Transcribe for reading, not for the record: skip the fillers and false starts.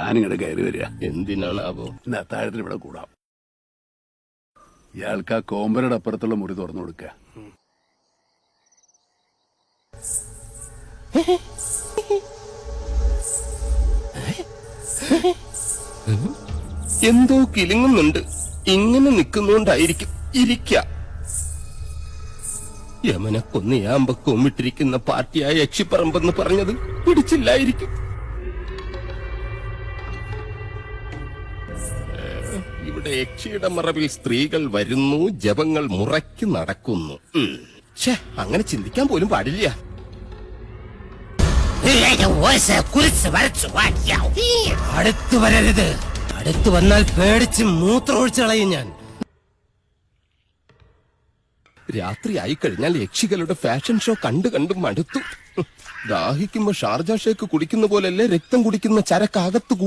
ഞാനിങ്ങോട്ട് കയറി വരിക. എന്തിനാണാവോ? ഇന്ന് അത്താഴത്തിന് ഇവിടെ കൂടാം. ഇയാൾക്ക് ആ കോമ്പരയുടെ അപ്പുറത്തുള്ള മുറി തുറന്നു കൊടുക്ക. എന്തോ കിലുങ്ങുന്നുണ്ട്. ഇങ്ങനെ നിൽക്കുന്നോണ്ടായിരിക്കും. ഇരിക്ക. യമനെ കൊന്നയാമ്പ കൊമ്മിട്ടിരിക്കുന്ന പാർട്ടിയായ യക്ഷിപ്പറമ്പെന്ന് പറഞ്ഞത് പിടിച്ചില്ലായിരിക്കും. ഇവിടെ യക്ഷിയുടെ മറവിൽ സ്ത്രീകൾ വരുന്നു, ജപങ്ങൾ മുറയ്ക്ക് നടക്കുന്നു. അങ്ങനെ ചിന്തിക്കാൻ പോലും പാടില്ല. അടുത്തു വരരുത്. അടുത്തു വന്നാൽ പേടിച്ച് മൂത്രമൊഴിച്ചു കളയും ഞാൻ. രാത്രി ആയിക്കഴിഞ്ഞാൽ യക്ഷികളുടെ ഫാഷൻ ഷോ കണ്ടു മടുത്തു. ദാഹിക്കുമ്പോ ഷാർജ ഷേക്ക് കുടിക്കുന്ന പോലല്ലേ രക്തം കുടിക്കുന്ന ചരക്കകത്ത്